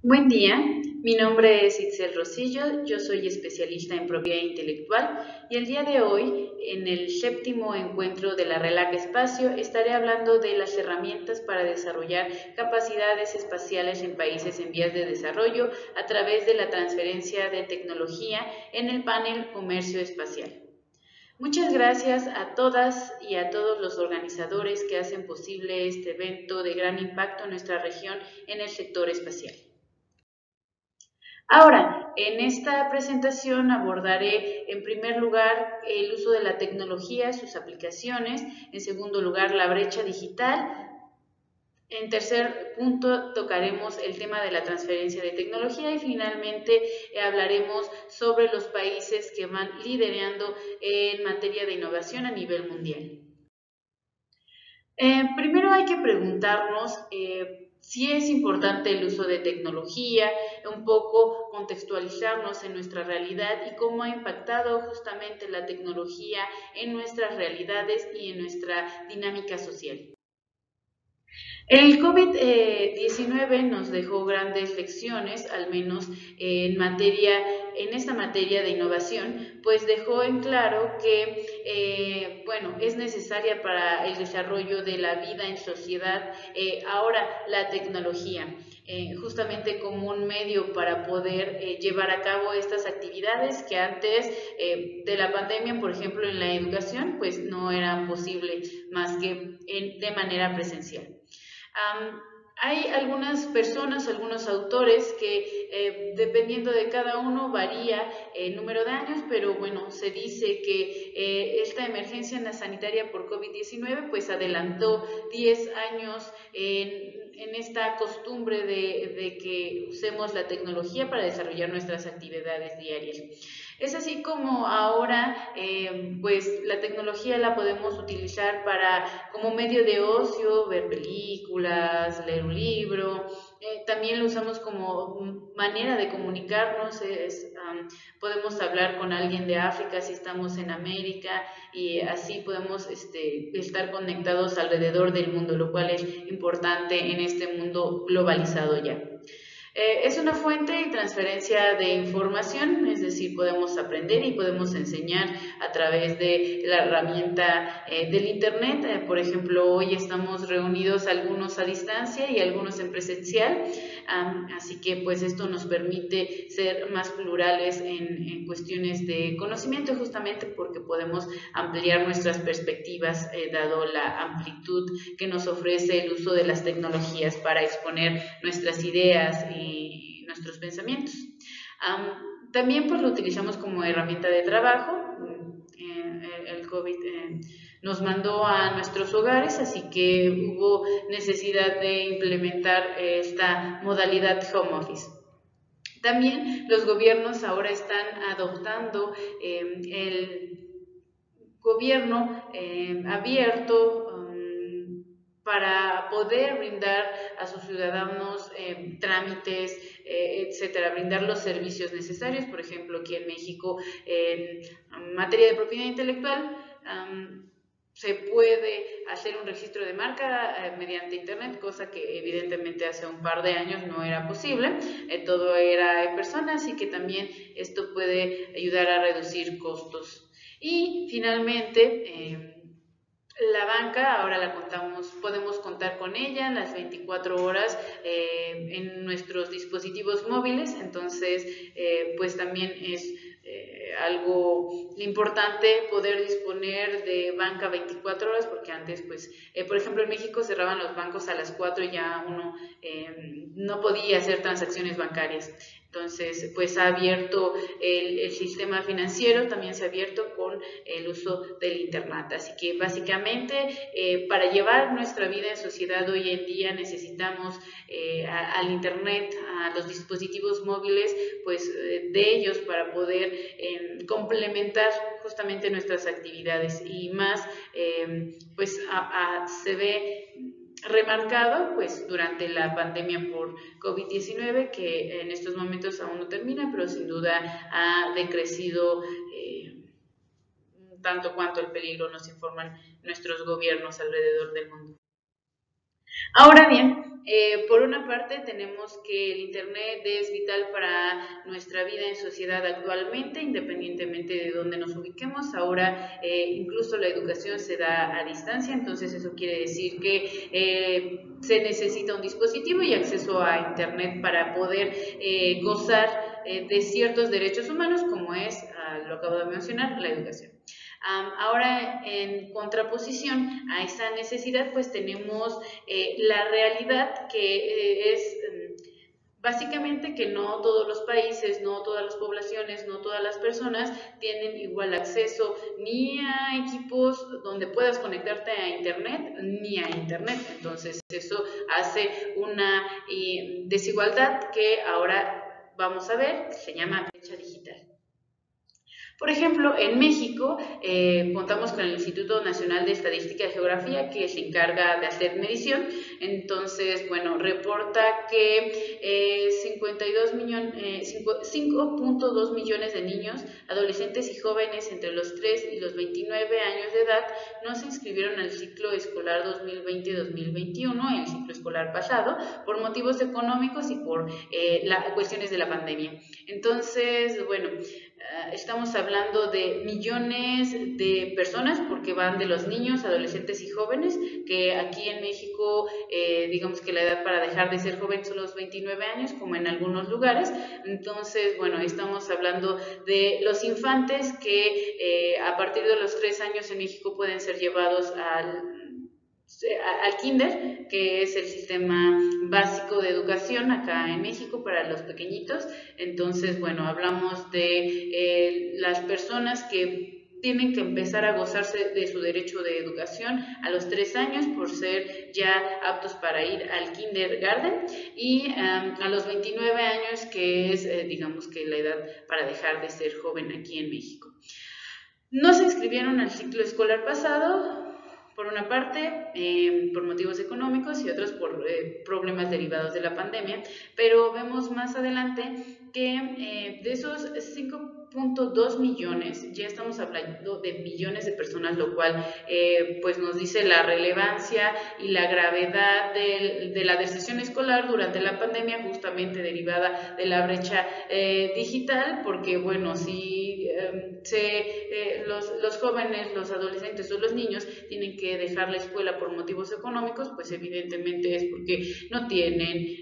Buen día, mi nombre es Itzel Rosillo, yo soy especialista en propiedad intelectual y el día de hoy, en el séptimo encuentro de la RELAC Espacio, estaré hablando de las herramientas para desarrollar capacidades espaciales en países en vías de desarrollo a través de la transferencia de tecnología en el panel Comercio Espacial. Muchas gracias a todas y a todos los organizadores que hacen posible este evento de gran impacto en nuestra región en el sector espacial. Ahora, en esta presentación abordaré en primer lugar el uso de la tecnología, sus aplicaciones, en segundo lugar la brecha digital, en tercer punto tocaremos el tema de la transferencia de tecnología y finalmente hablaremos sobre los países que van liderando en materia de innovación a nivel mundial. Primero hay que preguntarnos si es importante el uso de tecnología, un poco contextualizarnos en nuestra realidad y cómo ha impactado justamente la tecnología en nuestras realidades y en nuestra dinámica social. El COVID-19 nos dejó grandes lecciones, al menos en esta materia de innovación, pues dejó en claro que es necesaria para el desarrollo de la vida en sociedad ahora la tecnología. Justamente como un medio para poder llevar a cabo estas actividades que antes de la pandemia, por ejemplo, en la educación, pues no era posible más que de manera presencial. Hay algunas personas, algunos autores que dependiendo de cada uno varía el número de años, pero bueno, se dice que esta emergencia sanitaria por COVID-19 pues adelantó 10 años en esta costumbre de que usemos la tecnología para desarrollar nuestras actividades diarias. Es así como ahora pues la tecnología la podemos utilizar como medio de ocio, ver películas, leer un libro, también lo usamos como manera de comunicarnos, podemos hablar con alguien de África si estamos en América y así podemos estar conectados alrededor del mundo, lo cual es importante en este mundo globalizado ya. Es una fuente de transferencia de información, es decir, podemos aprender y podemos enseñar a través de la herramienta del Internet. Por ejemplo, hoy estamos reunidos algunos a distancia y algunos en presencial, así que pues esto nos permite ser más plurales en cuestiones de conocimiento, justamente porque podemos ampliar nuestras perspectivas dado la amplitud que nos ofrece el uso de las tecnologías para exponer nuestras ideas y nuestros pensamientos. También pues lo utilizamos como herramienta de trabajo. El COVID nos mandó a nuestros hogares, así que hubo necesidad de implementar esta modalidad home office. También los gobiernos ahora están adoptando el gobierno abierto para poder brindar a sus ciudadanos trámites, etcétera, brindar los servicios necesarios. Por ejemplo, aquí en México, en materia de propiedad intelectual, se puede hacer un registro de marca mediante internet, cosa que evidentemente hace un par de años no era posible, todo era en persona, así que también esto puede ayudar a reducir costos. Y finalmente, la banca ahora podemos contar con ella las 24 horas en nuestros dispositivos móviles, entonces pues también es algo importante poder disponer de banca 24 horas, porque antes pues, por ejemplo en México cerraban los bancos a las 4 y ya uno no podía hacer transacciones bancarias. Entonces, pues ha abierto el sistema financiero, también se ha abierto con el uso del Internet. Así que básicamente para llevar nuestra vida en sociedad hoy en día necesitamos al Internet, a los dispositivos móviles, pues de ellos para poder complementar justamente nuestras actividades y más, pues se ve remarcado pues durante la pandemia por COVID-19, que en estos momentos aún no termina, pero sin duda ha decrecido tanto cuanto el peligro nos informan nuestros gobiernos alrededor del mundo. Ahora bien, por una parte tenemos que el Internet es vital para nuestra vida en sociedad actualmente, independientemente de dónde nos ubiquemos. Ahora incluso la educación se da a distancia, entonces eso quiere decir que se necesita un dispositivo y acceso a Internet para poder gozar de ciertos derechos humanos, como es, lo acabo de mencionar, la educación. Ahora, en contraposición a esa necesidad, pues tenemos la realidad que es básicamente que no todos los países, no todas las poblaciones, no todas las personas tienen igual acceso ni a equipos donde puedas conectarte a Internet, ni a Internet. Entonces, eso hace una desigualdad que ahora vamos a ver, que se llama brecha digital. Por ejemplo, en México contamos con el Instituto Nacional de Estadística y Geografía que se encarga de hacer medición. Entonces, bueno, reporta que 5.2 millones de niños, adolescentes y jóvenes entre los 3 y los 29 años de edad no se inscribieron al ciclo escolar 2020-2021, el ciclo escolar pasado, por motivos económicos y por cuestiones de la pandemia. Entonces, bueno, estamos hablando de millones de personas porque van de los niños, adolescentes y jóvenes, que aquí en México digamos que la edad para dejar de ser joven son los 29 años, como en algunos lugares. Entonces, bueno, estamos hablando de los infantes que a partir de los 3 años en México pueden ser llevados al kinder, que es el sistema básico de educación acá en México para los pequeñitos. Entonces, bueno, hablamos de las personas que tienen que empezar a gozarse de su derecho de educación a los 3 años por ser ya aptos para ir al kindergarten y a los 29 años que es digamos que la edad para dejar de ser joven aquí en México. No se inscribieron al ciclo escolar pasado, por una parte, por motivos económicos y otros por problemas derivados de la pandemia, pero vemos más adelante que de esos 5.2 millones, ya estamos hablando de millones de personas, lo cual pues nos dice la relevancia y la gravedad de la deserción escolar durante la pandemia, justamente derivada de la brecha digital, porque bueno, si los jóvenes, los adolescentes o los niños tienen que dejar la escuela por motivos económicos, pues evidentemente es porque no tienen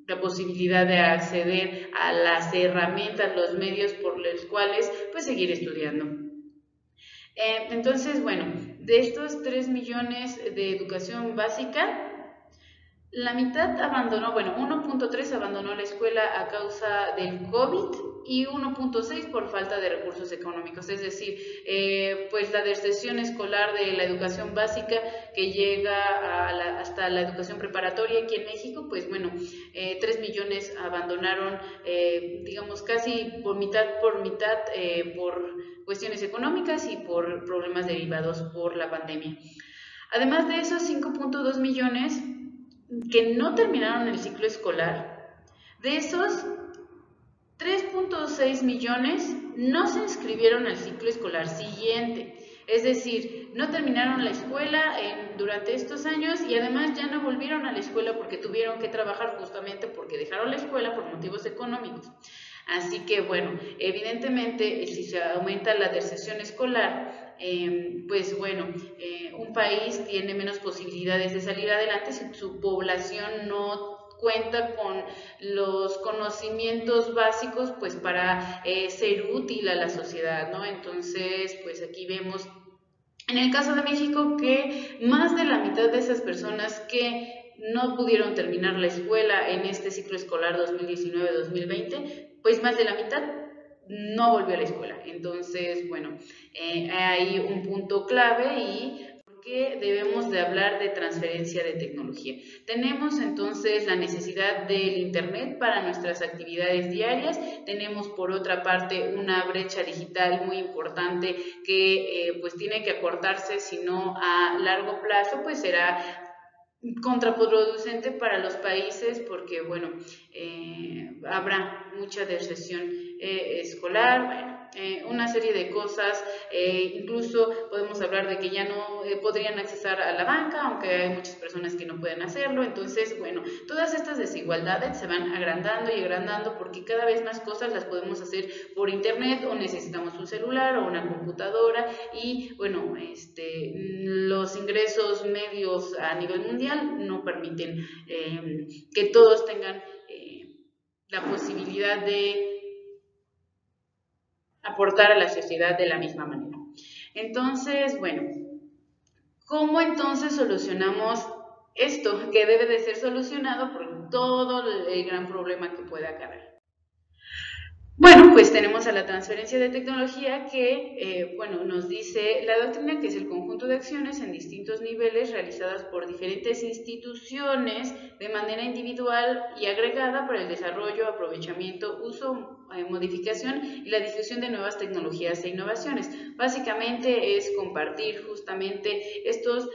la posibilidad de acceder a las herramientas, los medios por los cuales pues seguir estudiando. Entonces, bueno, de estos 3 millones de educación básica, la mitad abandonó, bueno, 1.3 abandonó la escuela a causa del COVID y 1.6 por falta de recursos económicos. Es decir, pues la deserción escolar de la educación básica que llega hasta la educación preparatoria aquí en México, pues bueno, 3 millones abandonaron, digamos, casi por mitad, por cuestiones económicas y por problemas derivados por la pandemia. Además de esos 5.2 millones que no terminaron el ciclo escolar, de esos 3.6 millones no se inscribieron al ciclo escolar siguiente, es decir, no terminaron la escuela durante estos años y además ya no volvieron a la escuela porque tuvieron que trabajar justamente porque dejaron la escuela por motivos económicos. Así que bueno, evidentemente si se aumenta la deserción escolar, pues bueno, un país tiene menos posibilidades de salir adelante si su población no cuenta con los conocimientos básicos pues para ser útil a la sociedad, ¿no? Entonces, pues aquí vemos en el caso de México que más de la mitad de esas personas que no pudieron terminar la escuela en este ciclo escolar 2019-2020, pues más de la mitad no volvió a la escuela. Entonces, bueno, hay un punto clave y que debemos de hablar de transferencia de tecnología. Tenemos entonces la necesidad del Internet para nuestras actividades diarias, tenemos por otra parte una brecha digital muy importante que pues tiene que acortarse, si no a largo plazo pues será contraproducente para los países porque bueno, habrá mucha deserción escolar, bueno, una serie de cosas, incluso podemos hablar de que ya no podrían accesar a la banca, aunque hay muchas personas que no pueden hacerlo. Entonces, bueno, todas estas desigualdades se van agrandando y agrandando porque cada vez más cosas las podemos hacer por internet o necesitamos un celular o una computadora y bueno, los ingresos medios a nivel mundial no permiten que todos tengan la posibilidad de aportar a la sociedad de la misma manera. Entonces, bueno, ¿cómo entonces solucionamos esto que debe de ser solucionado por todo el gran problema que puede acarrear? Bueno, pues tenemos a la transferencia de tecnología que, bueno, nos dice la doctrina que es el conjunto de acciones en distintos niveles realizadas por diferentes instituciones de manera individual y agregada para el desarrollo, aprovechamiento, uso, modificación y la difusión de nuevas tecnologías e innovaciones. Básicamente es compartir justamente estos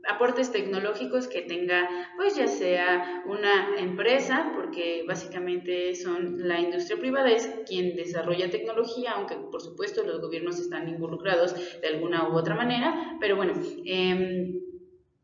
aportes tecnológicos que tenga, pues ya sea una empresa, porque básicamente son la industria privada es quien desarrolla tecnología, aunque por supuesto los gobiernos están involucrados de alguna u otra manera, pero bueno,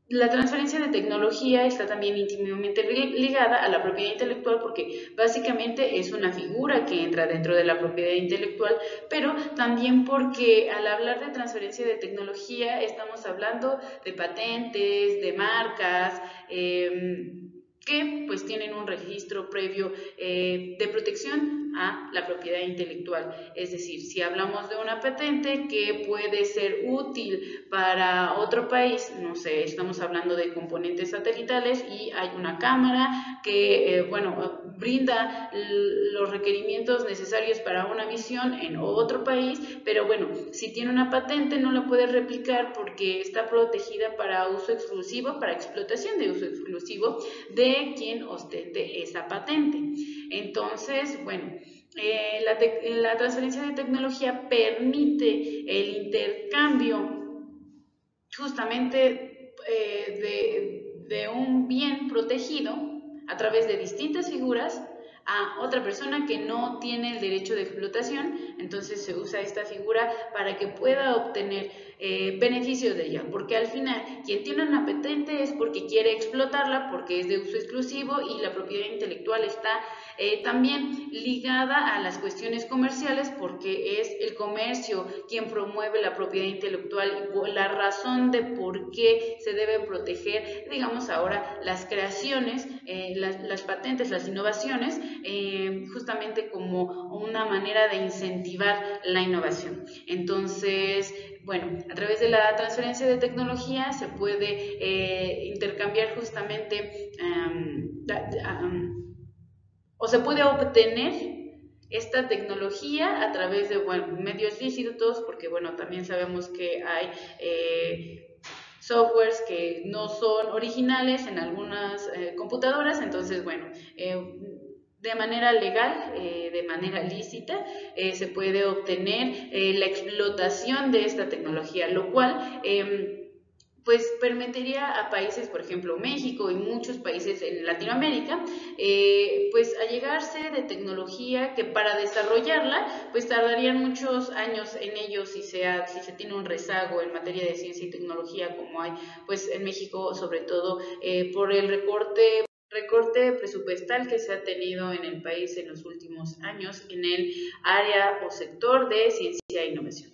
la transferencia de tecnología está también íntimamente ligada a la propiedad intelectual porque básicamente es una figura que entra dentro de la propiedad intelectual, pero también porque al hablar de transferencia de tecnología estamos hablando de patentes, de marcas, que pues tienen un registro previo de protección a la propiedad intelectual. Es decir, si hablamos de una patente que puede ser útil para otro país, no sé, estamos hablando de componentes satelitales y hay una cámara que, bueno, brinda los requerimientos necesarios para una misión en otro país, pero bueno, si tiene una patente no la puede replicar porque está protegida para uso exclusivo, para explotación de uso exclusivo de quien ostente esa patente. Entonces, bueno, la transferencia de tecnología permite el intercambio justamente de un bien protegido a través de distintas figuras a otra persona que no tiene el derecho de explotación. Entonces se usa esta figura para que pueda obtener beneficios de ella, porque al final quien tiene una patente es porque quiere explotarla, porque es de uso exclusivo y la propiedad intelectual está también ligada a las cuestiones comerciales porque es el comercio quien promueve la propiedad intelectual y la razón de por qué se deben proteger, digamos ahora, las creaciones, las patentes, las innovaciones, justamente como una manera de incentivar la innovación. Entonces, bueno, a través de la transferencia de tecnología se puede intercambiar justamente o se puede obtener esta tecnología a través de bueno, medios lícitos, porque bueno, también sabemos que hay softwares que no son originales en algunas computadoras, entonces bueno, de manera legal, de manera lícita, se puede obtener la explotación de esta tecnología, lo cual pues permitiría a países, por ejemplo México y muchos países en Latinoamérica, pues allegarse de tecnología que para desarrollarla, pues tardarían muchos años en ello si se tiene un rezago en materia de ciencia y tecnología como hay pues en México, sobre todo por el recorte presupuestal que se ha tenido en el país en los últimos años en el área o sector de ciencia e innovación.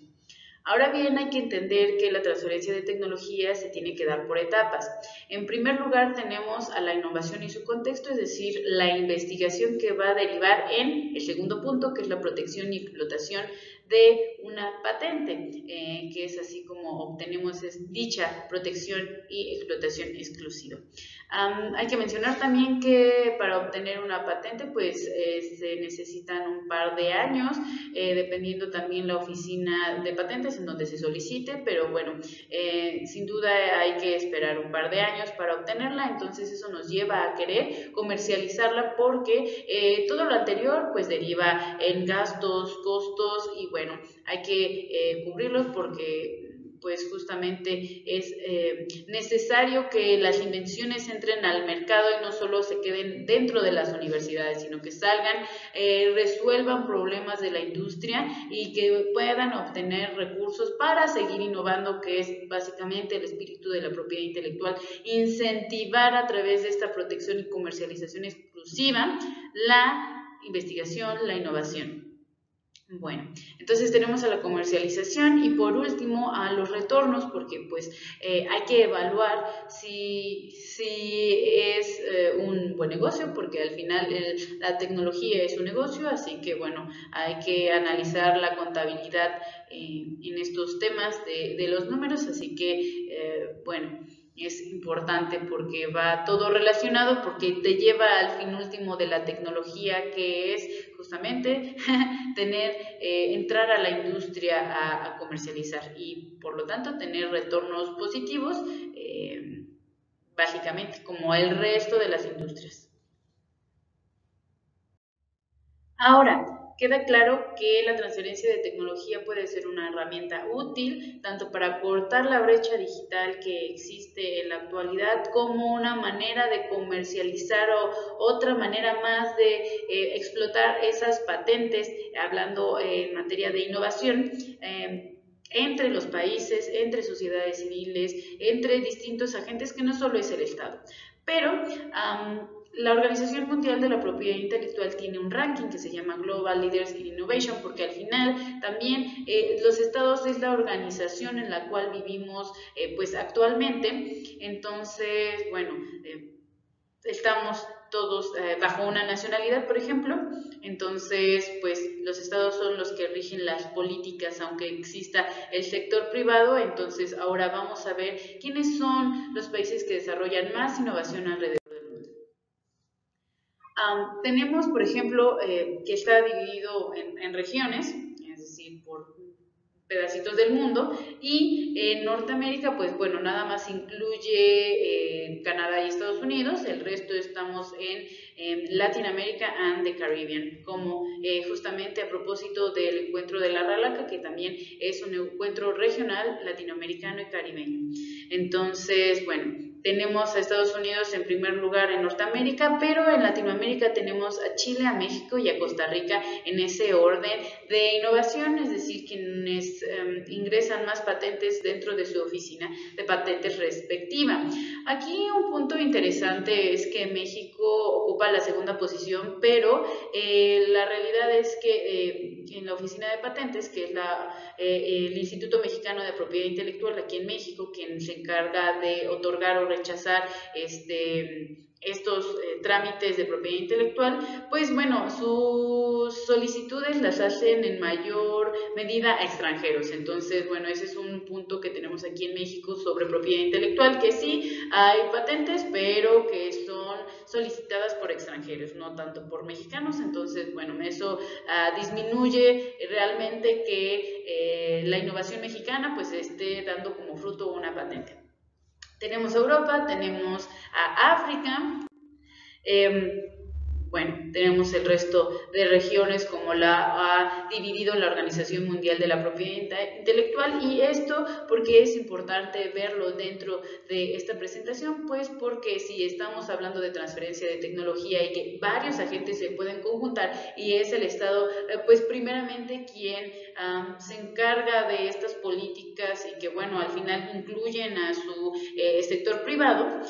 Ahora bien, hay que entender que la transferencia de tecnología se tiene que dar por etapas. En primer lugar, tenemos a la innovación y su contexto, es decir, la investigación que va a derivar en el segundo punto, que es la protección y explotación de una patente, que es así como obtenemos dicha protección y explotación exclusiva. Hay que mencionar también que para obtener una patente pues se necesitan un par de años, dependiendo también la oficina de patentes en donde se solicite, pero bueno, sin duda hay que esperar un par de años para obtenerla, entonces eso nos lleva a querer comercializarla porque todo lo anterior pues deriva en gastos, costos y bueno, hay que cubrirlos porque pues justamente es necesario que las invenciones entren al mercado y no solo se queden dentro de las universidades, sino que salgan, resuelvan problemas de la industria y que puedan obtener recursos para seguir innovando, que es básicamente el espíritu de la propiedad intelectual, incentivar a través de esta protección y comercialización exclusiva la investigación, la innovación. Bueno, entonces tenemos a la comercialización y por último a los retornos, porque pues hay que evaluar si es un buen negocio, porque al final la tecnología es un negocio, así que bueno, hay que analizar la contabilidad en estos temas de los números, así que bueno, es importante porque va todo relacionado, porque te lleva al fin último de la tecnología, que es justamente entrar a la industria a comercializar y por lo tanto tener retornos positivos, básicamente como el resto de las industrias. Ahora, queda claro que la transferencia de tecnología puede ser una herramienta útil tanto para cortar la brecha digital que existe en la actualidad como una manera de comercializar o otra manera más de explotar esas patentes, hablando en materia de innovación. Entre los países, entre sociedades civiles, entre distintos agentes que no solo es el Estado. Pero la Organización Mundial de la Propiedad Intelectual tiene un ranking que se llama Global Leaders in Innovation, porque al final también los estados es la organización en la cual vivimos pues actualmente. Entonces, bueno, estamos todos bajo una nacionalidad, por ejemplo, entonces pues los estados son los que rigen las políticas, aunque exista el sector privado. Entonces ahora vamos a ver quiénes son los países que desarrollan más innovación alrededor del mundo. Tenemos, por ejemplo, que está dividido en regiones, es decir, por pedacitos del mundo, y en Norteamérica, pues bueno, nada más incluye Canadá y Estados Unidos, el resto estamos en Latinoamérica and the Caribbean, como justamente a propósito del encuentro de la Ralaca, que también es un encuentro regional latinoamericano y caribeño. Entonces, bueno, tenemos a Estados Unidos en primer lugar en Norteamérica, pero en Latinoamérica tenemos a Chile, a México y a Costa Rica en ese orden de innovación, es decir, quienes ingresan más patentes dentro de su oficina de patentes respectiva. Aquí un punto interesante es que México ocupa la segunda posición, pero la realidad es que en la oficina de patentes, que es el Instituto Mexicano de Propiedad Intelectual aquí en México, quien se encarga de otorgar o rechazar estos trámites de propiedad intelectual, pues bueno, sus solicitudes las hacen en mayor medida a extranjeros. Entonces, bueno, ese es un punto que tenemos aquí en México sobre propiedad intelectual, que sí hay patentes, pero que son solicitadas por extranjeros, no tanto por mexicanos. Entonces, bueno, eso disminuye realmente que la innovación mexicana pues esté dando como fruto una patente. Tenemos a Europa, tenemos a África, bueno, tenemos el resto de regiones como la ha dividido la Organización Mundial de la Propiedad Intelectual, y esto porque es importante verlo dentro de esta presentación, pues porque si estamos hablando de transferencia de tecnología y que varios agentes se pueden conjuntar y es el Estado pues primeramente quien se encarga de estas políticas y que bueno, al final incluyen a su sector privado,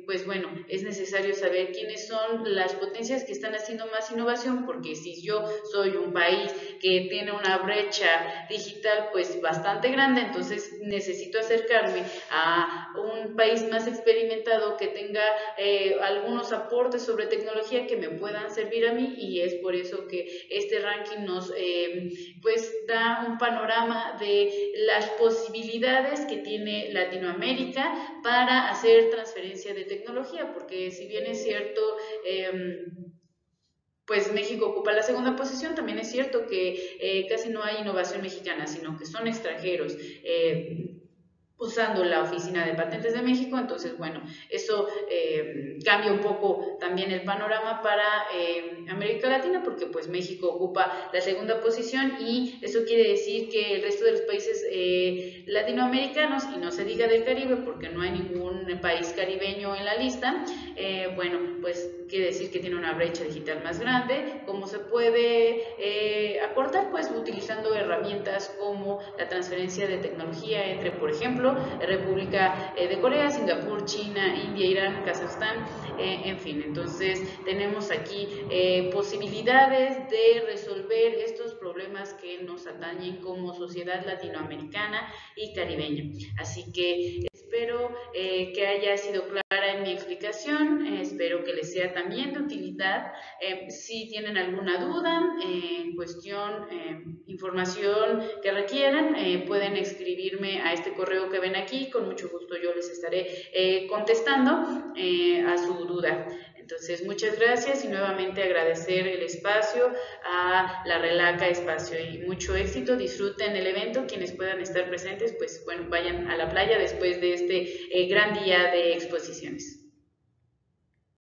pues bueno, es necesario saber quiénes son las potencias que están haciendo más innovación, porque si yo soy un país que tiene una brecha digital pues bastante grande, entonces necesito acercarme a un país más experimentado que tenga algunos aportes sobre tecnología que me puedan servir a mí, y es por eso que este ranking nos pues da un panorama de las posibilidades que tiene Latinoamérica para hacer transferencia de tecnología, porque si bien es cierto, pues México ocupa la segunda posición, también es cierto que casi no hay innovación mexicana, sino que son extranjeros. usando la Oficina de Patentes de México. Entonces, bueno, eso cambia un poco también el panorama para América Latina, porque pues México ocupa la segunda posición y eso quiere decir que el resto de los países latinoamericanos, y no se diga del Caribe porque no hay ningún país caribeño en la lista, bueno, pues quiere decir que tiene una brecha digital más grande. ¿Cómo se puede acortar? Pues utilizando herramientas como la transferencia de tecnología entre, por ejemplo, República de Corea, Singapur, China, India, Irán, Kazajstán, en fin. Entonces tenemos aquí posibilidades de resolver estos problemas que nos atañen como sociedad latinoamericana y caribeña. Así que espero que haya sido clara en mi explicación, espero que les sea también de utilidad. Si tienen alguna duda en cuestión, información que requieran, pueden escribirme a este correo que ven aquí, con mucho gusto yo les estaré contestando a su duda. Entonces, muchas gracias y nuevamente agradecer el espacio a la Relaca Espacio y mucho éxito. Disfruten el evento. Quienes puedan estar presentes, pues bueno, vayan a la playa después de este gran día de exposiciones.